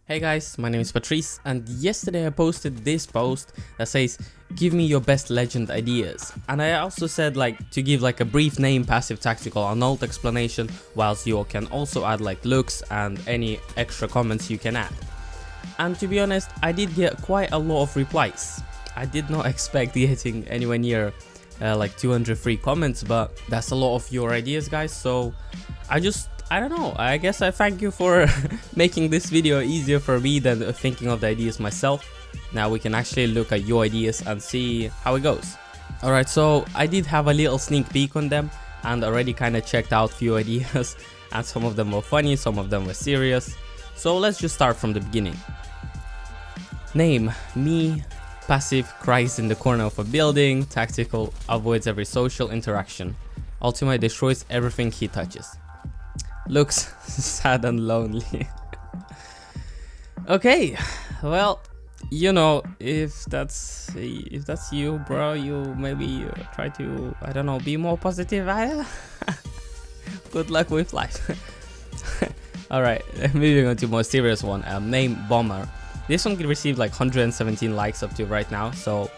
Hey guys, my name is Patrice, and yesterday I posted this post that says give me your best legend ideas, and I also said to give a brief name, passive, tactical, and alt explanation, whilst you can also add looks and any extra comments you can add. And to be honest, I did get quite a lot of replies. I did not expect getting anywhere near 203 comments, but that's a lot of your ideas, guys. So I don't know, I guess I thank you for making this video easier for me than thinking of the ideas myself. Now we can actually look at your ideas and see how it goes. Alright, so I did have a little sneak peek on them and already kind of checked out few ideas, and some of them were funny, some of them were serious. So let's just start from the beginning. Name: me. Passive, cries in the corner of a building. Tactical, avoids every social interaction. Ultimate, destroys everything he touches. Looks sad and lonely. Okay, well, you know, if that's you, bro, you maybe try to, I don't know, be more positive. Good luck with life. All right, moving on to more serious one. Name: Bomber. This one received 117 likes up to right now, so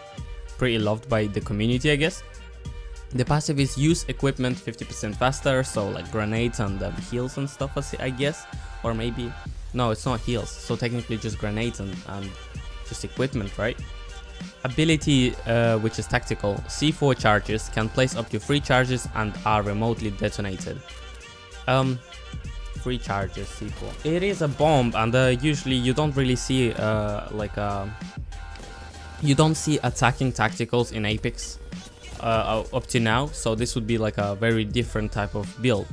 pretty loved by the community, I guess. The passive is use equipment 50% faster, so grenades and heals and stuff, I guess. Or maybe, no, it's not heals, so technically just grenades and just equipment, right? Ability, which is tactical, C4 charges, can place up to 3 charges and are remotely detonated. 3 charges, C4. It is a bomb, and usually you don't really see you don't see attacking tacticals in Apex. Up to now, so this would be a very different type of build,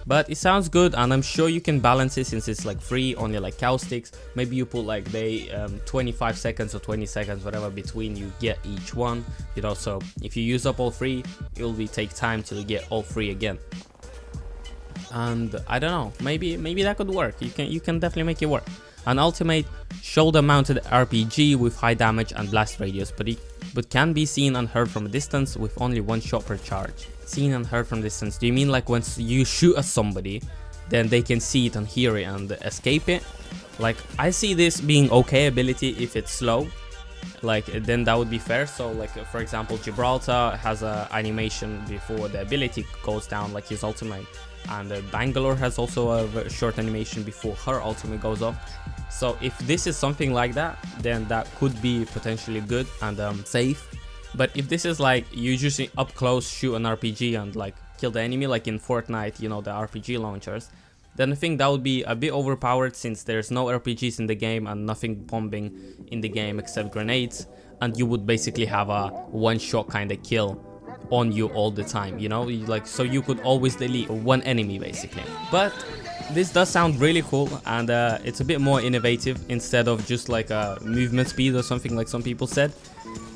but it sounds good, and I'm sure you can balance it since it's free, only caustics. Maybe you put 25 seconds or 20 seconds, whatever, between you get each one, you know, so if you use up all 3, it will take time till you get all 3 again. And I don't know, maybe that could work. You can definitely make it work. An ultimate: shoulder mounted RPG with high damage and blast radius, but can be seen and heard from a distance with only 1 shot per charge. Seen and heard from distance, do you mean once you shoot at somebody, then they can see it and hear it and escape it? I see this being okay ability if it's slow, then that would be fair. So for example, Gibraltar has a animation before the ability goes down, his ultimate, and Bangalore has also a short animation before her ultimate goes off. So if this is something like that, then that could be potentially good and safe. But if this is you just up close shoot an RPG and kill the enemy, in Fortnite, you know, the RPG launchers, then I think that would be a bit overpowered, since there's no RPGs in the game and nothing bombing in the game except grenades, and you would basically have a one-shot kind of kill on you all the time, you know, so you could always delete one enemy basically. But this does sound really cool, and it's a bit more innovative instead of just a movement speed or something like some people said.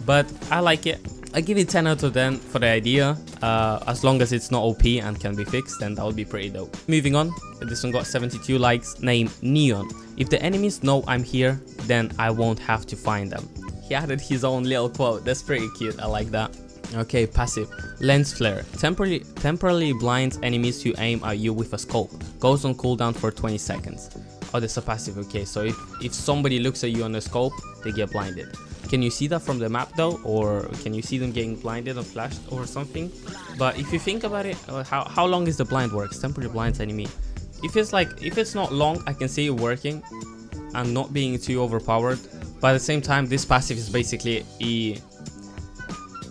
But I like it. I give it 10 out of 10 for the idea. As long as it's not OP and can be fixed, then that would be pretty dope. Moving on, this one got 72 likes. Name: Neon. If the enemies know I'm here, then I won't have to find them. He added his own little quote. That's pretty cute. I like that. Okay, passive: lens flare. Temporarily blinds enemies who aim at you with a scope. Goes on cooldown for 20 seconds. Oh, that's a passive. Okay, so if somebody looks at you on the scope, they get blinded. Can you see that from the map though, or can you see them getting blinded or flashed or something? But if you think about it, how long is the blind works? Temporarily blinds enemy. If it's not long, I can see it working and not being too overpowered. But at the same time, this passive is basically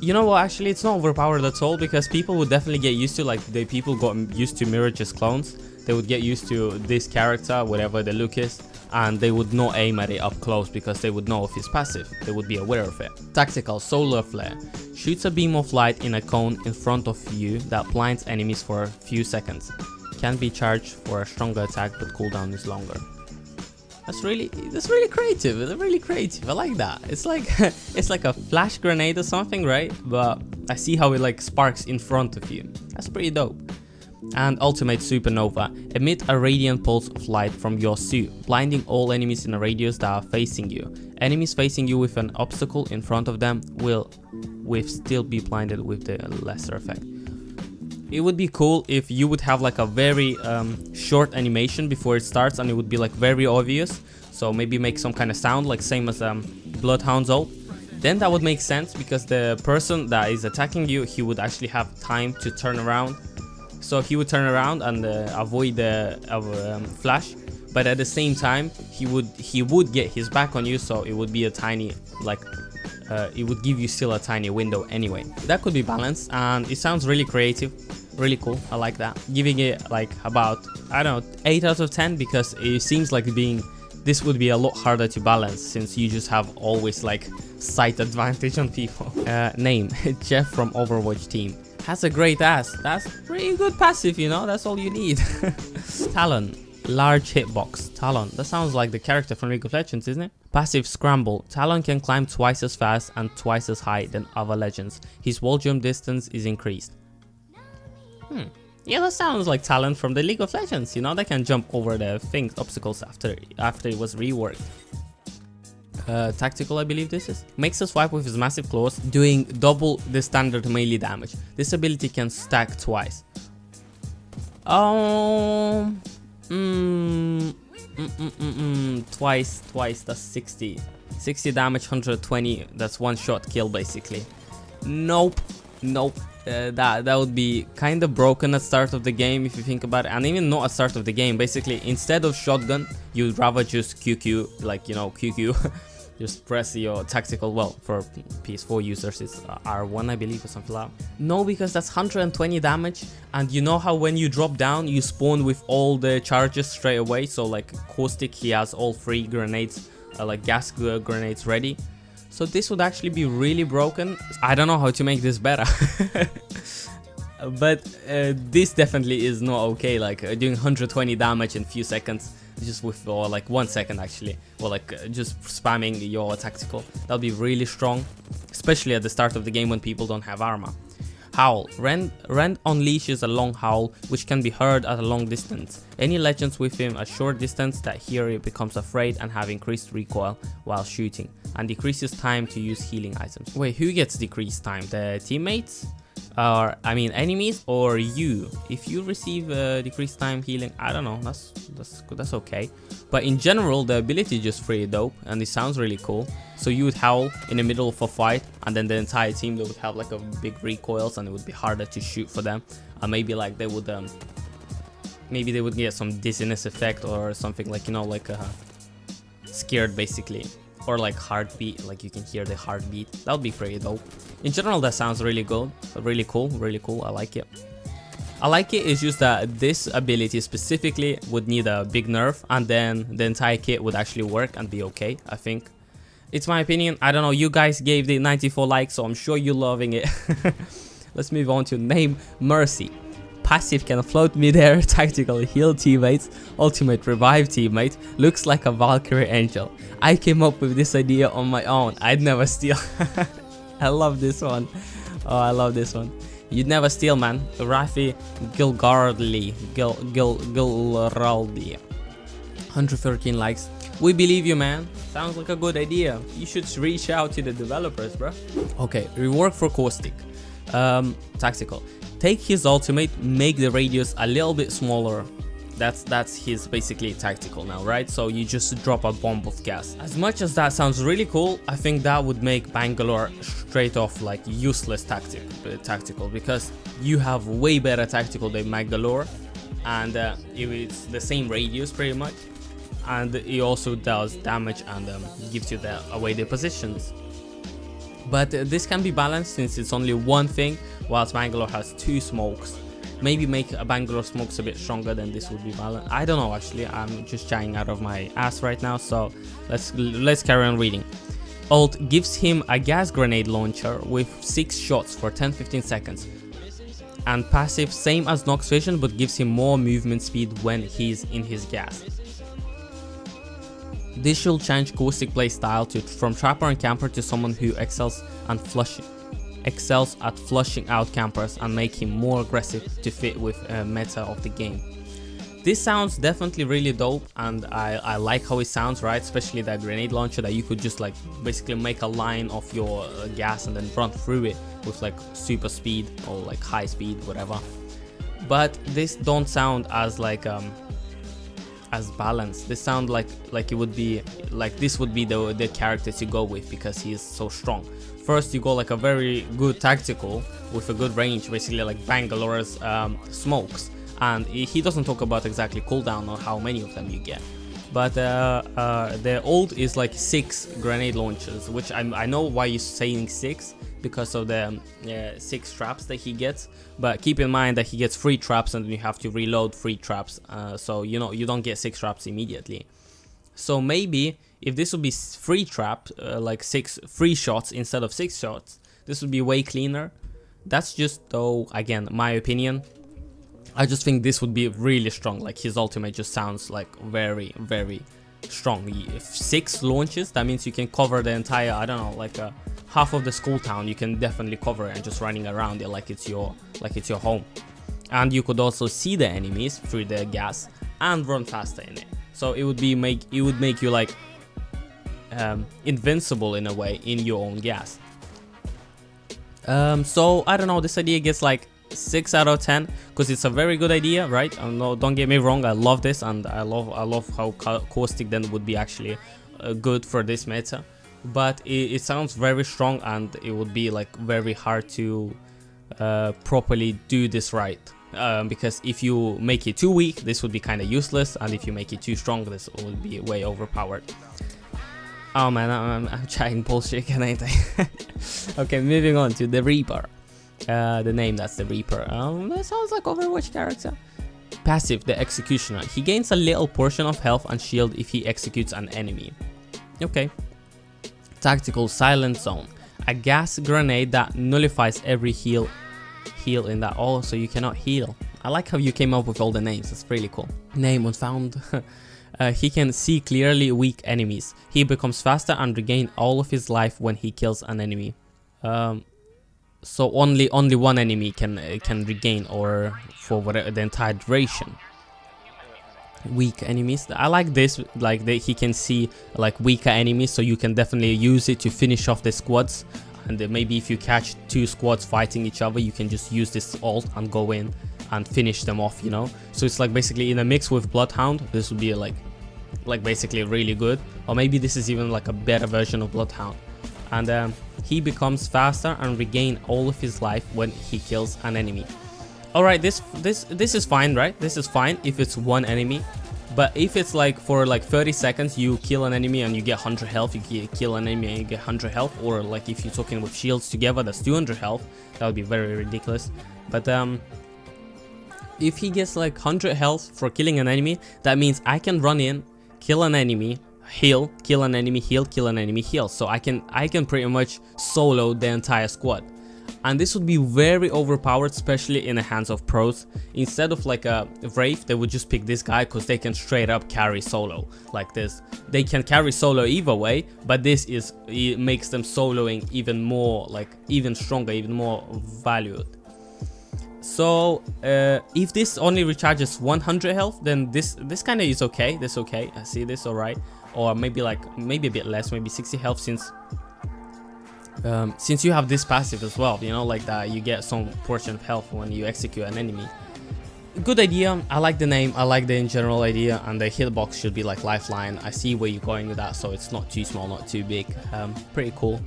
you know what, actually it's not overpowered at all, because people would definitely get used to people got used to Mirage's clones. They would get used to this character, whatever the look is, and they would not aim at it up close because they would know of his passive. They would be aware of it. Tactical: solar flare. Shoots a beam of light in a cone in front of you that blinds enemies for a few seconds. Can be charged for a stronger attack, but cooldown is longer. That's really creative. It's really creative. I like that. It's it's like a flash grenade or something, right? But I see how it sparks in front of you. That's pretty dope. And ultimate: supernova. Emit a radiant pulse of light from your suit, blinding all enemies in a radius that are facing you. Enemies facing you with an obstacle in front of them will still be blinded with the lesser effect. It would be cool if you would have a very short animation before it starts, and it would be very obvious. So maybe make some kind of sound like same as Bloodhound's ult. Then that would make sense because the person that is attacking you, he would actually have time to turn around. So he would turn around and avoid the flash, but at the same time he would get his back on you, so it would be a tiny it would give you still a tiny window anyway. That could be balanced, and it sounds really creative, really cool. I like that. Giving it like about, I don't know, 8 out of 10 because it seems like this would be a lot harder to balance since you just have always like sight advantage on people. Name Jeff from Overwatch team. Has a great ass. That's pretty good passive, you know, that's all you need. Talon, large hitbox. Talon, that sounds like the character from League of Legends, isn't it? Passive scramble. Talon can climb twice as fast and twice as high than other legends. His wall jump distance is increased. Yeah, that sounds like Talon from the League of Legends, you know, they can jump over the obstacles after it was reworked. Tactical, I believe this is. Makes a swipe with his massive claws, doing double the standard melee damage. This ability can stack twice. Twice, that's 60 damage, 120, that's one shot kill basically. Nope. That would be kind of broken at start of the game if you think about it, and even not at start of the game. Basically, instead of shotgun, you'd rather just QQ, like, you know, QQ. Just press your tactical, well, for PS4 users it's R1 I believe or something like that. No, because that's 120 damage, and you know how when you drop down you spawn with all the charges straight away. So like Caustic, he has all 3 grenades, like gas grenades ready. So this would actually be really broken. I don't know how to make this better. But this definitely is not okay, like doing 120 damage in a few seconds just with, or like 1 second actually, or like just spamming your tactical. That'll be really strong, especially at the start of the game when people don't have armor. Howl. Ren unleashes a long howl which can be heard at a long distance. Any legends with him a short distance that hear it becomes afraid and have increased recoil while shooting, and decreases time to use healing items. Wait, who gets decreased time? The teammates? Or I mean enemies, or you? If you receive decreased time healing, I don't know, that's okay. But in general the ability is just pretty dope and it sounds really cool. So you would howl in the middle of a fight, and then the entire team, they would have like a big recoils and it would be harder to shoot for them. And maybe like they would get some dizziness effect or something, like, you know, like scared basically. Or like heartbeat, like you can hear the heartbeat. That would be pretty dope. In general that sounds really good, really cool. I like it. It's just that this ability specifically would need a big nerf, and then the entire kit would actually work and be okay, I think. It's my opinion, I don't know, you guys gave the 94 likes, so I'm sure you're loving it. Let's move on to name Mercy. Passive can float midair, tactical heal teammates, ultimate revive teammate, looks like a Valkyrie angel. I came up with this idea on my own, I'd never steal. I love this one. Oh, I love this one. You'd never steal, man. Rafi Gilgardi. 113 likes. We believe you, man. Sounds like a good idea. You should reach out to the developers, bro. Okay, rework for Caustic. Tactical. Take his ultimate, make the radius a little bit smaller. That's his basically tactical now, right? So you just drop a bomb of gas. As much as that sounds really cool, I think that would make Bangalore straight off like useless tactical, because you have way better tactical than Bangalore, and it's the same radius pretty much, and it also does damage and gives you away the positions. But this can be balanced since it's only one thing, whilst Bangalore has 2 smokes. Maybe make a Bangalore smokes a bit stronger, then this would be balanced. I don't know actually, I'm just trying out of my ass right now, so let's carry on reading. Ult gives him a gas grenade launcher with 6 shots for 10-15 seconds. And passive same as Nox Vision, but gives him more movement speed when he's in his gas. This should change Caustic playstyle from Trapper and Camper to someone who excels at flushing out campers, and make him more aggressive to fit with meta of the game. This sounds definitely really dope, and I like how it sounds, right? Especially that grenade launcher that you could just like basically make a line of your gas and then run through it with like super speed or like high speed, whatever. But this don't sound as like as balanced. This sound like it would be like this would be the character to go with because he is so strong. First you go like a very good tactical with a good range, basically like Bangalore's smokes, and he doesn't talk about exactly cooldown or how many of them you get. But the ult is like 6 grenade launchers, which I know why you're saying 6 because of the 6 traps that he gets. But keep in mind that he gets 3 traps and you have to reload 3 traps. So you know you don't get 6 traps immediately. So maybe if this would be 3 traps, like 3 shots instead of 6 shots, this would be way cleaner. That's just, though, again, my opinion. I just think this would be really strong. Like his ultimate just sounds like very, very strong. If 6 launches, that means you can cover the entire, I don't know, like half of the school town. You can definitely cover it and just running around it like it's your home. And you could also see the enemies through the gas and run faster in it. So it would make you like invincible in a way in your own gas. So I don't know, this idea gets like 6 out of 10 because it's a very good idea, right? No, don't get me wrong, I love this, and I love how Caustic then would be actually good for this meta. But it sounds very strong, and it would be like very hard to properly do this right. Because if you make it too weak, this would be kind of useless, and if you make it too strong, this would be way overpowered. Oh man, I'm chatting bullshit, ain't I? Okay, moving on to the Reaper. The name, that's the Reaper. That sounds like Overwatch character. Passive, the Executioner. He gains a little portion of health and shield if he executes an enemy. Okay. Tactical, Silent Zone. A gas grenade that nullifies every heal in that. Oh, so you cannot heal. I like how you came up with all the names. It's really cool. Name unfound. He can see clearly weak enemies. He becomes faster and regain all of his life when he kills an enemy. So only one enemy can regain, or for whatever the entire duration. Weak enemies. I like this, like he can see like weaker enemies, so you can definitely use it to finish off the squads. And maybe if you catch 2 squads fighting each other, you can just use this ult and go in and finish them off, you know. So it's like basically in a mix with Bloodhound, this would be like basically really good. Or maybe this is even like a better version of Bloodhound. And he becomes faster and regain all of his life when he kills an enemy. Alright, this is fine, right? This is fine if it's one enemy. But if it's like for like 30 seconds you kill an enemy and you get 100 health, you kill an enemy and you get 100 health, or like if you're talking with shields together, that's 200 health, that would be very ridiculous. But if he gets like 100 health for killing an enemy, that means I can run in, kill an enemy, heal, kill an enemy, heal, kill an enemy, heal. So I can pretty much solo the entire squad. And this would be very overpowered, especially in the hands of pros. Instead of like a Wraith, they would just pick this guy because they can straight up carry solo like this. They can carry solo either way, but it makes them soloing even more, like even stronger, even more valued. So if this only recharges 100 health, then this kind of is okay. This okay. I see this alright. Or maybe a bit less, maybe 60 health, since you have this passive as well, you know, like that you get some portion of health when you execute an enemy. Good idea. I like the name, I like the in general idea, and the hitbox should be like lifeline. I see where you're going with that, so it's not too small, not too big. Pretty cool.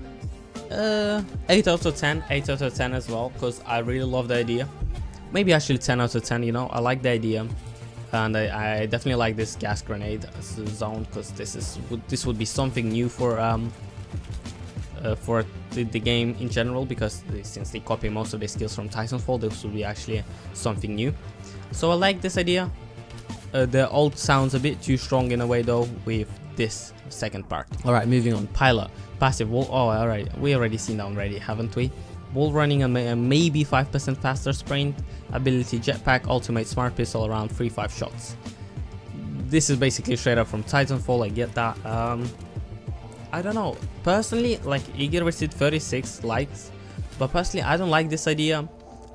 8 out of 10, 8 out of 10 as well, because I really love the idea. Maybe actually 10 out of 10, you know. I like the idea, and I definitely like this gas grenade zone, because this would be something new for the game in general, because since they copy most of the skills from Titanfall, this would be actually something new. So I like this idea. The ult sounds a bit too strong in a way though with this second part. Alright, moving on. Tyla, passive wall. Oh, alright, we already seen that already, haven't we? Wall running and maybe 5% faster sprint, ability jetpack, ultimate smart pistol, around 3-5 shots. This is basically straight up from Titanfall, I get that. I don't know, personally, like Eager received 36 likes, but personally I don't like this idea.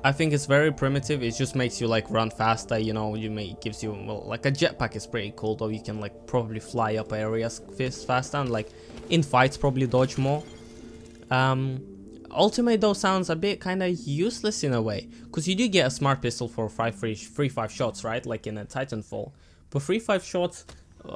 I think it's very primitive. It just makes you like run faster, you know. Gives you, well, like a jetpack is pretty cool though. You can like probably fly up areas faster, and like in fights probably dodge more. Ultimate though sounds a bit kind of useless in a way, because you do get a smart pistol for 3-5 shots, right, like in a Titanfall. For 3-5 shots,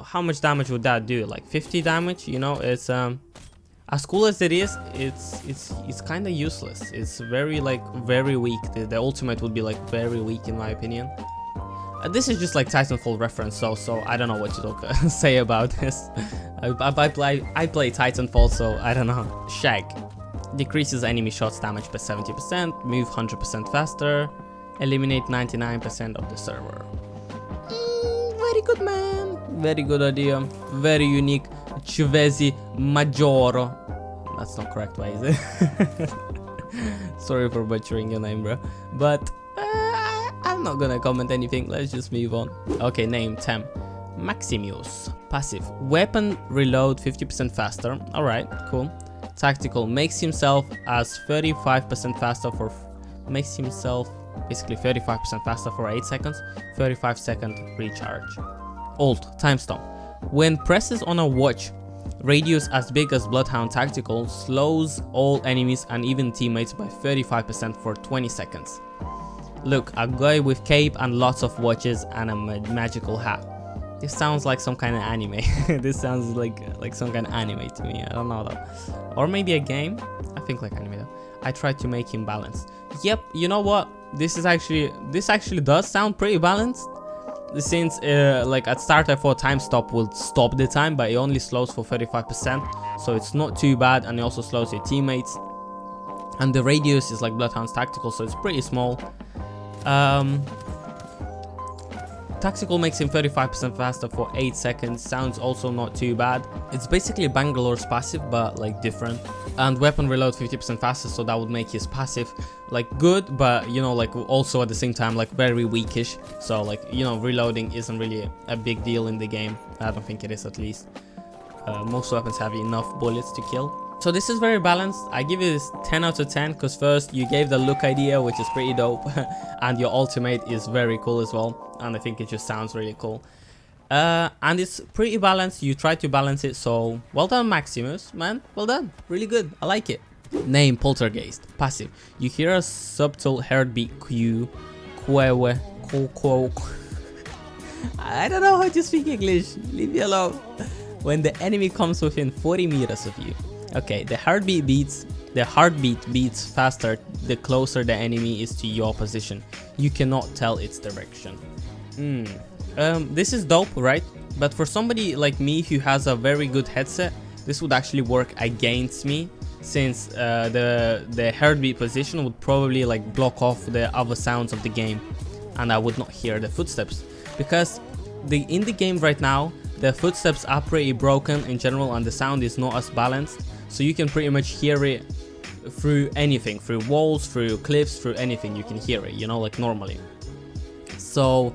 how much damage would that do? Like 50 damage, you know? It's as cool as it is, it's kind of useless. It's very weak. The ultimate would be like very weak in my opinion. This is just like Titanfall reference, so I don't know what to say about this. I play Titanfall, so I don't know. Shag decreases enemy shots damage by 70%, move 100% faster, eliminate 99% of the server. Very good, man. Very good idea. Very unique. Civesi Maggioro. That's not correct, why is it? Sorry for butchering your name, bro. But I'm not gonna comment anything. Let's just move on. Okay, name Tem. Maximus. Passive. Weapon reload 50% faster. Alright, cool. Tactical. Makes himself as 35% faster for... Makes himself basically 35% faster for 8 seconds. 35-second recharge. Alt. Time stop. When presses on a watch, radius as big as Bloodhound Tactical slows all enemies and even teammates by 35% for 20 seconds. Look, a guy with cape and lots of watches and a magical hat. This sounds like some kind of anime. This sounds like some kind of anime to me. I don't know though. Or maybe a game. I think like anime though. I tried to make him balanced. Yep, you know what? This actually does sound pretty balanced. Since like at start I thought time stop will stop the time, but it only slows for 35%, so it's not too bad, and it also slows your teammates. And the radius is like Bloodhound's Tactical, so it's pretty small. Tactical makes him 35% faster for 8 seconds. Sounds also not too bad. It's basically Bangalore's passive, but like different. And weapon reload 50% faster, so that would make his passive like good, but you know, like also at the same time like very weakish. So like, you know, reloading isn't really a big deal in the game. I don't think it is, at least. Most weapons have enough bullets to kill. So this is very balanced. I give it 10 out of 10 because first you gave the look idea, which is pretty dope, and your ultimate is very cool as well, and I think it just sounds really cool. And it's pretty balanced. You try to balance it, so well done, Maximus, man. Well done. Really good. I like it. Name Poltergeist. Passive. You hear a subtle heartbeat cue. I don't know how to speak English. Leave me alone. When the enemy comes within 40 meters of you. Okay, the heartbeat beats faster the closer the enemy is to your position. You cannot tell its direction. This is dope, right? But for somebody like me who has a very good headset, this would actually work against me, since the heartbeat position would probably like block off the other sounds of the game, and I would not hear the footsteps, because in the game right now the footsteps are pretty broken in general, and the sound is not as balanced. So you can pretty much hear it through anything, through walls, through cliffs, through anything. You can hear it, you know, like normally. So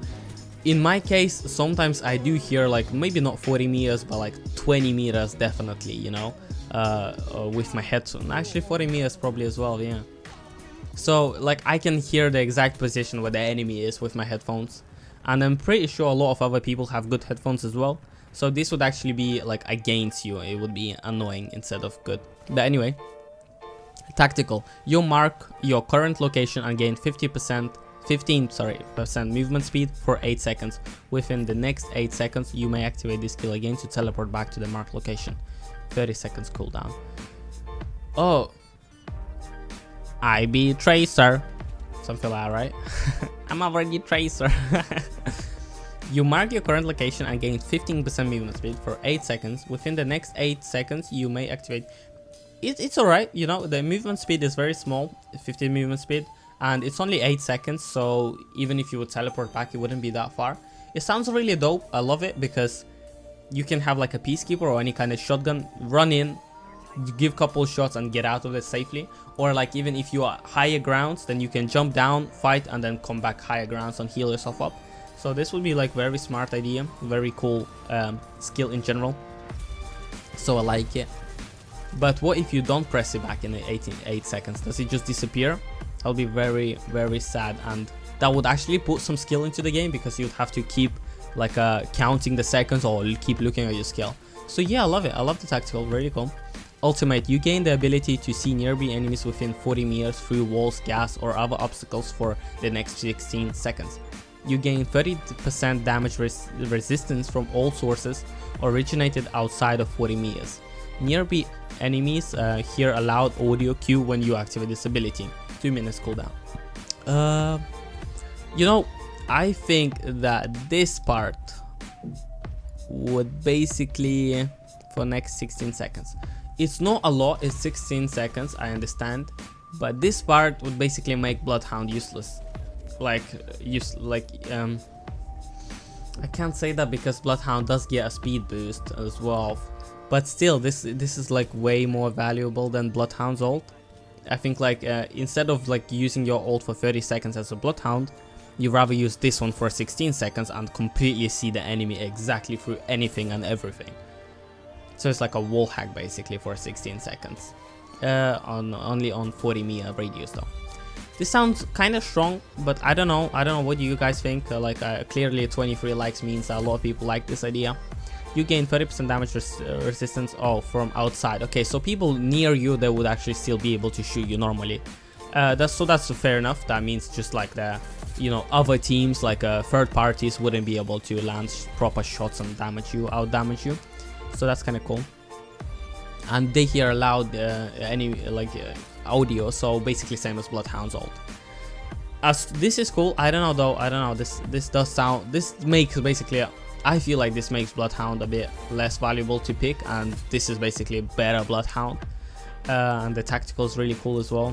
in my case, sometimes I do hear like maybe not 40 meters, but like 20 meters definitely, you know, with my headphone. Actually 40 meters probably as well, yeah. So like I can hear the exact position where the enemy is with my headphones. And I'm pretty sure a lot of other people have good headphones as well. So this would actually be like against you. It would be annoying instead of good. But anyway, tactical. You mark your current location and gain 15% movement speed for 8 seconds. Within the next 8 seconds, you may activate this skill again to teleport back to the marked location. 30 seconds cooldown. Oh, I be Tracer. Something like that, right? I'm already Tracer. You mark your current location and gain 15% movement speed for 8 seconds. Within the next 8 seconds, you may activate... It's alright, you know, the movement speed is very small, 15 movement speed, and it's only 8 seconds, so even if you would teleport back, it wouldn't be that far. It sounds really dope. I love it because you can have like a peacekeeper or any kind of shotgun, run in, give a couple shots and get out of it safely. Or like even if you are higher grounds, then you can jump down, fight, and then come back higher grounds and heal yourself up. So this would be like very smart idea, very cool skill in general. So I like it. But what if you don't press it back in the 8 seconds? Does it just disappear? That'll be very, very sad, and that would actually put some skill into the game, because you'd have to keep like counting the seconds or keep looking at your skill. So yeah, I love it. I love the tactical, very cool. Ultimate, you gain the ability to see nearby enemies within 40 meters through walls, gas, or other obstacles for the next 16 seconds. you gain 30% damage resistance from all sources originated outside of 40 meters. Nearby enemies hear a loud audio cue when you activate this ability. 2 minutes cooldown. You know, I think that this part would basically for next 16 seconds. It's not a lot, it's 16 seconds, I understand, but this part would basically make Bloodhound useless. I can't say that because Bloodhound does get a speed boost as well, but still this is like way more valuable than Bloodhound's ult. I think like instead of like using your ult for 30 seconds as a Bloodhound, you rather use this one for 16 seconds and completely see the enemy exactly through anything and everything. So it's like a wall hack basically for 16 seconds. Only on 40 meter radius though. This sounds kind of strong, but I don't know what do you guys think. Clearly 23 likes means a lot of people like this idea. You gain 30% damage resistance from outside. Okay, so people near you, they would actually still be able to shoot you normally. That's fair enough. That means just like the other teams, like third parties, wouldn't be able to land proper shots and out damage you. So that's kind of cool. And they hear loud audio, so basically same as Bloodhound's ult. As this is cool. I don't know though. I don't know. This makes basically. I feel like this makes Bloodhound a bit less valuable to pick, and this is basically better Bloodhound. And the tactical is really cool as well.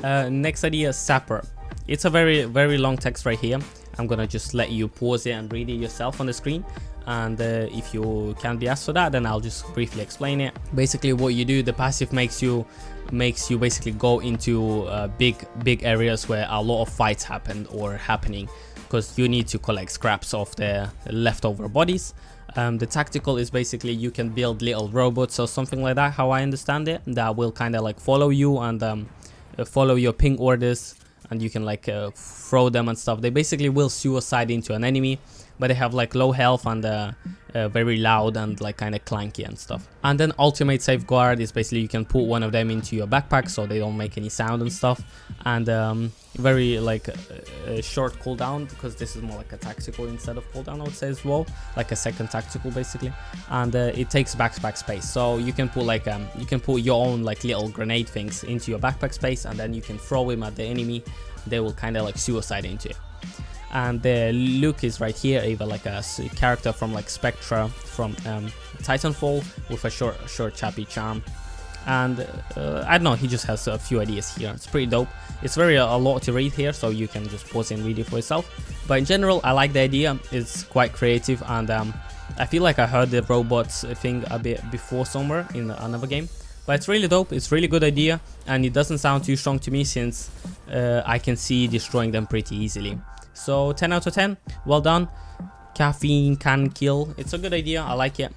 Next idea, Sapper. It's a very long text right here. I'm gonna just let you pause it and read it yourself on the screen. And if you can't be asked for that, then I'll just briefly explain it. Basically, what you do, the passive makes you basically go into big areas where a lot of fights happening, because you need to collect scraps of the leftover bodies. The tactical is basically you can build little robots or something like that, how I understand it, that will kind of like follow you and follow your ping orders, and you can like throw them and stuff. They basically will suicide into an enemy, but they have like low health and very loud and like kind of clanky and stuff. And then ultimate safeguard is basically you can put one of them into your backpack so they don't make any sound and stuff. And very like short cooldown, because this is more like a tactical instead of cooldown, I would say as well, like a second tactical basically. And it takes backpack space, so you can put like you can put your own like little grenade things into your backpack space, and then you can throw them at the enemy. They will kind of like suicide into it. And the look is right here, either like a character from like Spectra from Titanfall with a short chappy charm. And I don't know, he just has a few ideas here. It's pretty dope. It's a lot to read here, so you can just pause and read it for yourself. But in general, I like the idea. It's quite creative, and I feel like I heard the robots thing a bit before somewhere in another game. But it's really dope. It's really good idea, and it doesn't sound too strong to me since I can see destroying them pretty easily. So 10 out of 10, well done. Caffeine can kill. It's a good idea. I like it.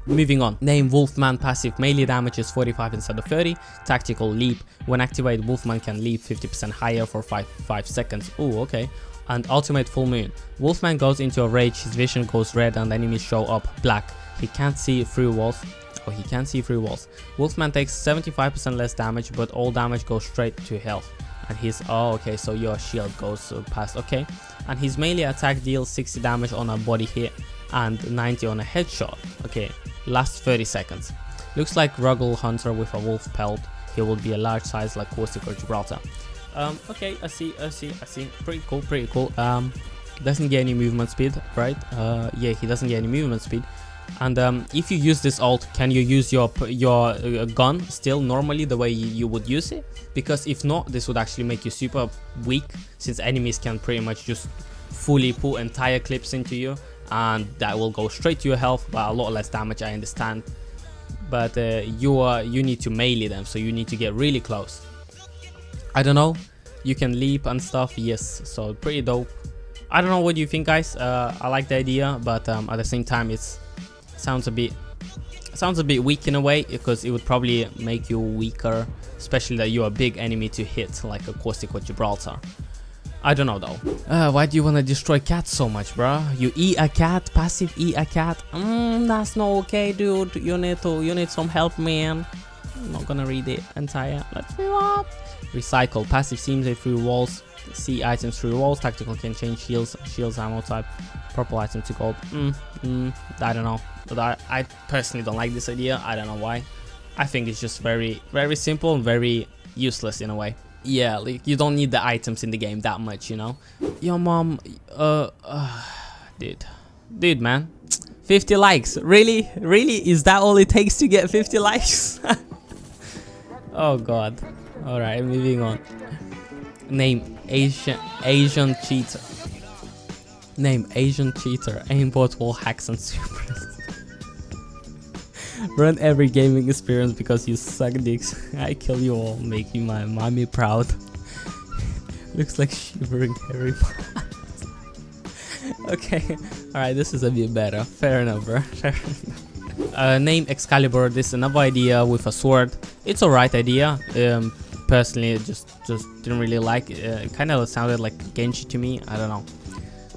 Moving on. Name Wolfman passive melee damage is 45 instead of 30. Tactical leap. When activated, Wolfman can leap 50% higher for 5 seconds. Oh, okay. And ultimate full moon. Wolfman goes into a rage. His vision goes red and enemies show up black. He can't see through walls. Oh, he can't see through walls. Wolfman takes 75% less damage, but all damage goes straight to health. And his okay, so your shield goes past, okay. And his melee attack deals 60 damage on a body hit and 90 on a headshot. Okay, lasts 30 seconds. Looks like Ruggle Hunter with a wolf pelt. He will be a large size like Caustic or Gibraltar. Okay, I see. Pretty cool. Doesn't get any movement speed, right? Yeah, he doesn't get any movement speed. And if you use this ult, can you use your gun still normally the way you would use it? Because if not, this would actually make you super weak, since enemies can pretty much just fully put entire clips into you, and that will go straight to your health, but a lot less damage, I understand. But you need to melee them, so you need to get really close. I don't know, you can leap and stuff, yes, so pretty dope. I don't know, what do you think, guys? I like the idea, but at the same time it sounds a bit weak in a way, because it would probably make you weaker, especially that you're a big enemy to hit like a Caustic or Gibraltar. I don't know though. Why do you want to destroy cats so much, bro? You eat a cat, passive eat a cat. That's not okay, dude. You need some help, man. I'm not gonna read it entire. Let's move on. Recycle. Passive seems through walls. See items through walls. Tactical can change shields ammo type. Purple item to gold. I don't know. But I personally don't like this idea. I don't know why. I think it's just very simple and very useless in a way. Yeah, like you don't need the items in the game that much, you know. Your mom, dude, man, 50 likes. Really? Is that all it takes to get 50 likes? Oh god. All right, moving on. Name Asian cheater. Name Asian cheater. Aimbot wall hacks and supers. Run every gaming experience because you suck dicks. I kill you all, making my mommy proud. Looks like shivering Harry Potter. Okay, alright, this is a bit better. Fair enough, bro. Name Excalibur. This is another idea with a sword. It's alright idea. Personally, just didn't really like it. It kind of sounded like Genji to me. I don't know.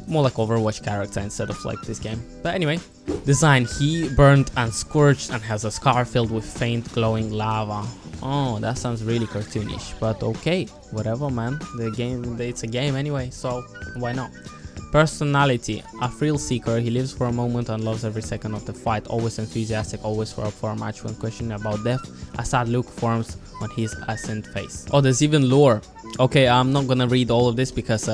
More like Overwatch character instead of like this game. But anyway, design. He burned and scorched and has a scar filled with faint glowing lava. Oh, that sounds really cartoonish, but okay, whatever, man. The game, it's a game anyway, so why not? Personality. A thrill seeker. He lives for a moment and loves every second of the fight. Always enthusiastic, always up for a match. When questioned about death, a sad look forms on his ascent face. Oh, there's even lore. Okay, I'm not gonna read all of this because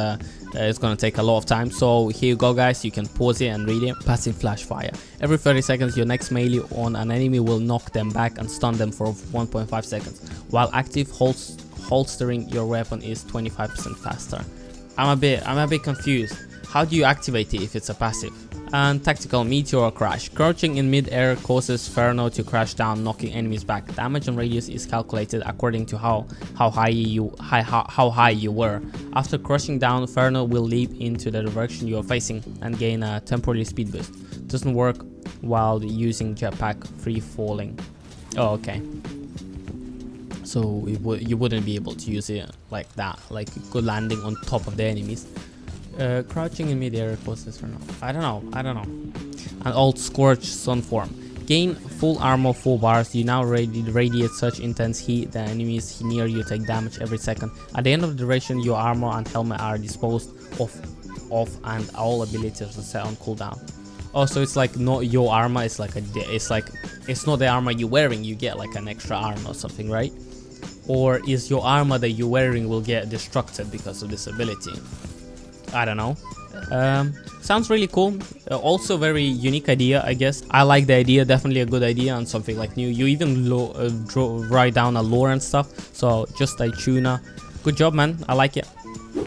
it's gonna take a lot of time. So here you go, guys. You can pause it and read it. Passive flash fire. Every 30 seconds, your next melee on an enemy will knock them back and stun them for 1.5 seconds. While active, holstering your weapon is 25% faster. I'm a bit confused. How do you activate it if it's a passive? And tactical. Meteor crash. Crouching in mid-air causes Inferno to crash down, knocking enemies back. Damage and radius is calculated according to how high you were. After crushing down, Inferno will leap into the direction you are facing and gain a temporary speed boost. Doesn't work while using jetpack free falling. Oh, okay. So you wouldn't be able to use it like that, like good landing on top of the enemies. Crouching in mid-air causes for now. I don't know. An old scorch sun form. Gain full armor, full bars. You now radiate such intense heat that enemies near you take damage every second. At the end of the duration, your armor and helmet are disposed of and all abilities are set on cooldown. Oh, so it's like not your armor. It's like it's not the armor you're wearing. You get like an extra armor or something, right? Or is your armor that you're wearing will get destructed because of this ability? I don't know. Sounds really cool. Also very unique idea, I guess. I like the idea. Definitely a good idea and something like new. You even write down a lore and stuff. So just a tuna. Good job, man. I like it.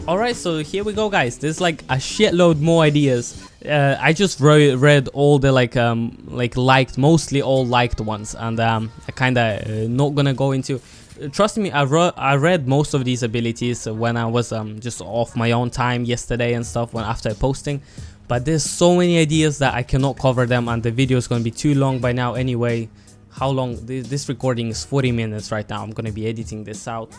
Alright, so here we go, guys. There's like a shitload more ideas. I just read all the liked, mostly all liked ones, and I kinda not gonna go into. Trust me, I read most of these abilities when I was just off my own time yesterday and stuff after posting, but there's so many ideas that I cannot cover them, and the video is gonna be too long by now anyway. How long? This recording is 40 minutes right now. I'm gonna be editing this out,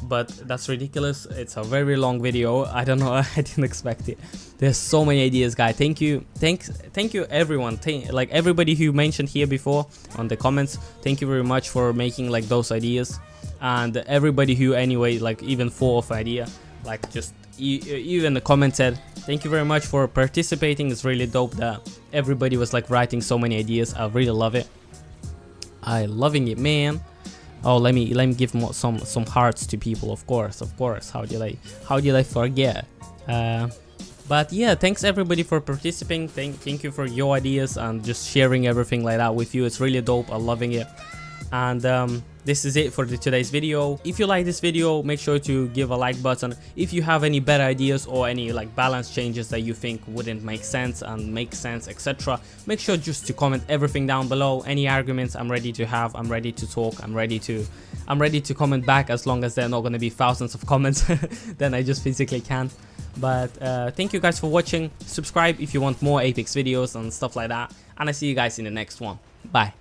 but that's ridiculous. It's a very long video. I don't know. I didn't expect it. There's so many ideas, guys. Thank you everyone. Like everybody who mentioned here before on the comments, thank you very much for making like those ideas, and everybody who anyway like even thought of idea, like just even the comment said thank you very much for participating. It's really dope that everybody was like writing so many ideas. I really love it. I loving it, man. Oh, let me give some hearts to people, of course. How did I forget? But yeah, thanks everybody for participating. Thank you for your ideas and just sharing everything like that with you. It's really dope. I'm loving it. And this is it for today's video. If you like this video, make sure to give a like button. If you have any better ideas or any like balance changes that you think wouldn't make sense and make sense, etc., make sure just to comment everything down below. Any arguments I'm ready to have. I'm ready to talk. I'm ready to comment back, as long as they're not going to be thousands of comments. Then I just physically can't. But thank you guys for watching. Subscribe if you want more Apex videos and stuff like that, and I see you guys in the next one. Bye.